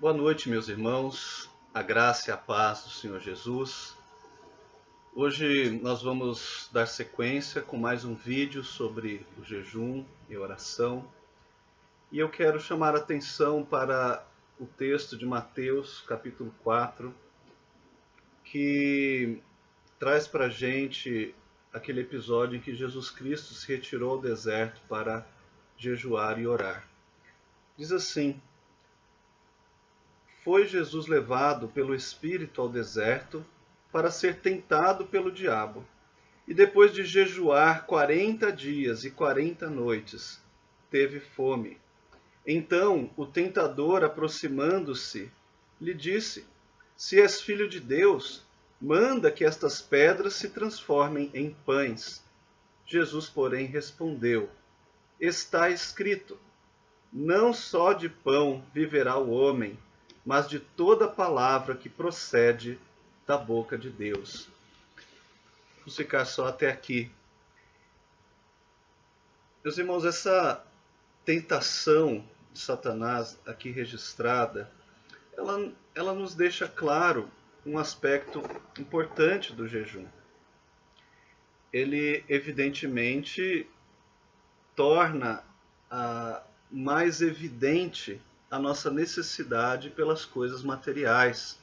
Boa noite, meus irmãos, a graça e a paz do Senhor Jesus. Hoje nós vamos dar sequência com mais um vídeo sobre o jejum e oração. E eu quero chamar a atenção para o texto de Mateus, capítulo 4, que traz para a gente aquele episódio em que Jesus Cristo se retirou ao deserto para jejuar e orar. Diz assim: Foi Jesus levado pelo Espírito ao deserto para ser tentado pelo diabo. E depois de jejuar 40 dias e 40 noites, teve fome. Então o tentador, aproximando-se, lhe disse: Se és filho de Deus, manda que estas pedras se transformem em pães. Jesus, porém, respondeu: Está escrito: Não só de pão viverá o homem, mas de toda palavra que procede da boca de Deus. Vamos ficar só até aqui. Meus irmãos, essa tentação de Satanás aqui registrada, ela nos deixa claro um aspecto importante do jejum. Ele, evidentemente, torna mais evidente a nossa necessidade pelas coisas materiais,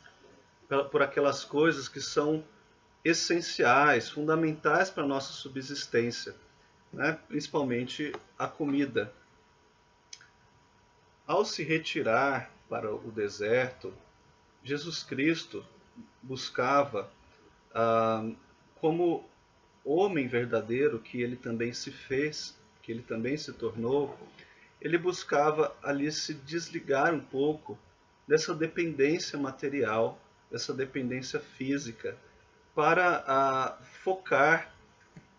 por aquelas coisas que são essenciais, fundamentais para a nossa subsistência, né? Principalmente a comida. Ao se retirar para o deserto, Jesus Cristo buscava, como homem verdadeiro que ele também se fez, que ele também se tornou, ele buscava ali se desligar um pouco dessa dependência material, dessa dependência física, para focar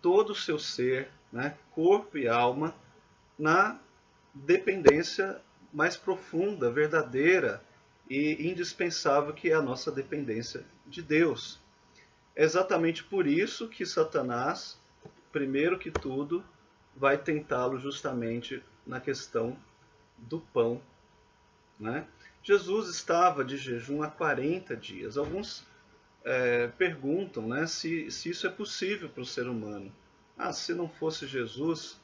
todo o seu ser, né, corpo e alma, na dependência mais profunda, verdadeira e indispensável, que é a nossa dependência de Deus. É exatamente por isso que Satanás, primeiro que tudo, vai tentá-lo justamente na questão do pão, né? Jesus estava de jejum há 40 dias. Alguns perguntam, né, se isso é possível para o ser humano. Se não fosse Jesus,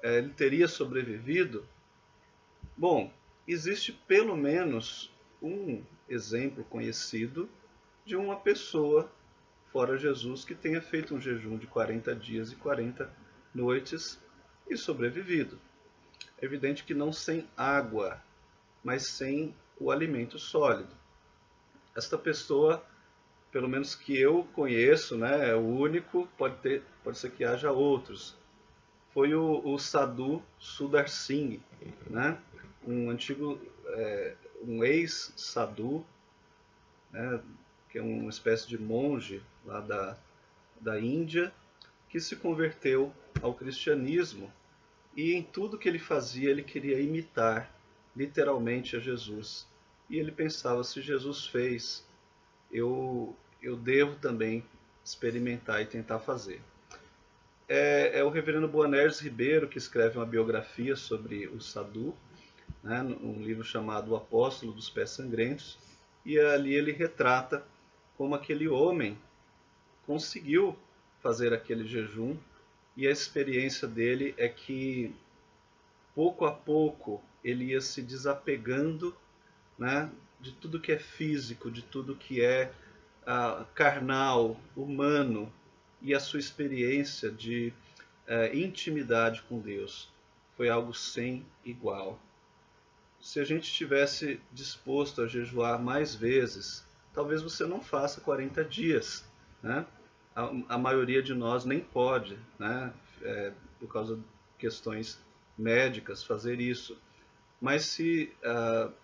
ele teria sobrevivido? Bom, existe pelo menos um exemplo conhecido de uma pessoa, fora Jesus, que tenha feito um jejum de 40 dias e 40 noites e sobrevivido. É evidente que não sem água, mas sem o alimento sólido. Esta pessoa, pelo menos que eu conheço, né, é o único, pode ser que haja outros. Foi o Sadhu Sudar-Singh, né, um ex-sadhu, né, que é uma espécie de monge lá da Índia, que se converteu ao cristianismo, e em tudo que ele fazia ele queria imitar literalmente a Jesus. E ele pensava: se Jesus fez, eu devo também experimentar e tentar fazer. É o reverendo Boanerges Ribeiro que escreve uma biografia sobre o Sadhu, né, um livro chamado O Apóstolo dos Pés Sangrentos, e ali ele retrata como aquele homem conseguiu fazer aquele jejum, e a experiência dele é que pouco a pouco ele ia se desapegando, né, de tudo que é físico, de tudo que é carnal, humano, e a sua experiência de intimidade com Deus foi algo sem igual. Se a gente estivesse disposto a jejuar mais vezes, talvez você não faça 40 dias, né? A maioria de nós nem pode, né, por causa de questões médicas, fazer isso. Mas se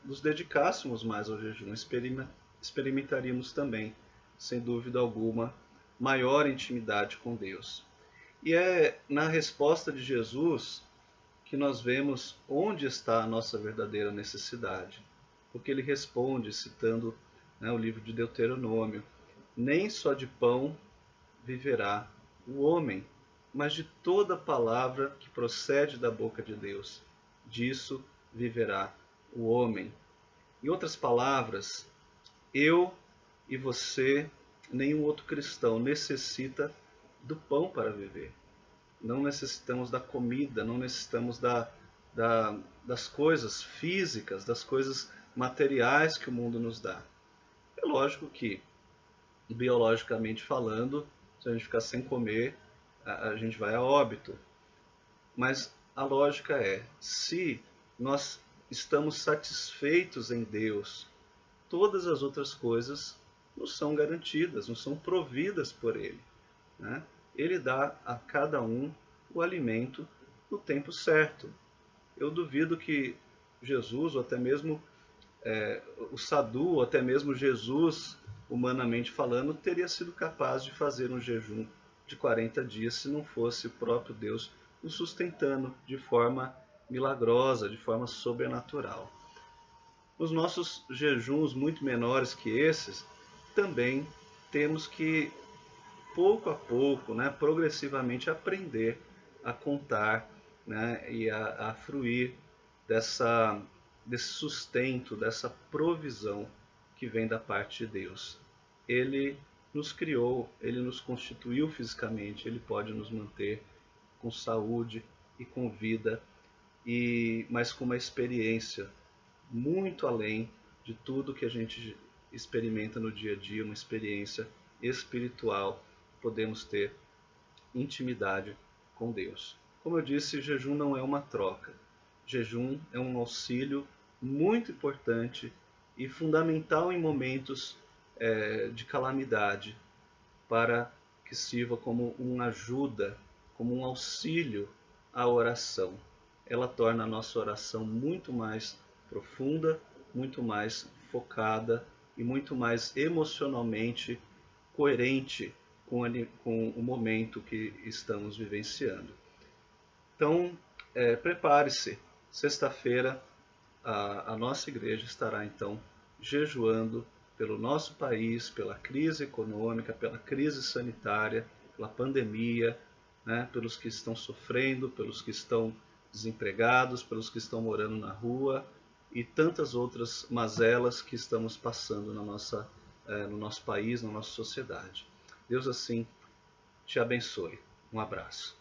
nos dedicássemos mais ao jejum, experimentaríamos também, sem dúvida alguma, maior intimidade com Deus. E é na resposta de Jesus que nós vemos onde está a nossa verdadeira necessidade. Porque ele responde citando, né, o livro de Deuteronômio: nem só de pão viverá o homem, mas de toda palavra que procede da boca de Deus. Disso viverá o homem. Em outras palavras, eu e você, nenhum outro cristão necessita do pão para viver. Não necessitamos da comida, não necessitamos das coisas físicas, das coisas materiais que o mundo nos dá. É lógico que, biologicamente falando, se a gente ficar sem comer, a gente vai a óbito. Mas a lógica é, se nós estamos satisfeitos em Deus, todas as outras coisas nos são garantidas, nos são providas por Ele, né? Ele dá a cada um o alimento no tempo certo. Eu duvido que Jesus, ou até mesmo o Sadhu, ou até mesmo Jesus, humanamente falando, teria sido capaz de fazer um jejum de 40 dias se não fosse o próprio Deus o sustentando de forma milagrosa, de forma sobrenatural. Nos nossos jejuns muito menores que esses, também temos que, pouco a pouco, né, progressivamente aprender a contar, né, e a fruir desse sustento, dessa provisão que vem da parte de Deus. Ele nos criou, ele nos constituiu fisicamente, ele pode nos manter com saúde e com vida, mas com uma experiência muito além de tudo que a gente experimenta no dia a dia, uma experiência espiritual, podemos ter intimidade com Deus. Como eu disse, jejum não é uma troca. Jejum é um auxílio muito importante e fundamental em momentos de calamidade, para que sirva como uma ajuda, como um auxílio à oração. Ela torna a nossa oração muito mais profunda, muito mais focada e muito mais emocionalmente coerente com o momento que estamos vivenciando. Então, prepare-se. Sexta-feira, a nossa igreja estará, então, jejuando pelo nosso país, pela crise econômica, pela crise sanitária, pela pandemia, né, pelos que estão sofrendo, pelos que estão desempregados, pelos que estão morando na rua e tantas outras mazelas que estamos passando no nosso país, na nossa sociedade. Deus assim te abençoe. Um abraço.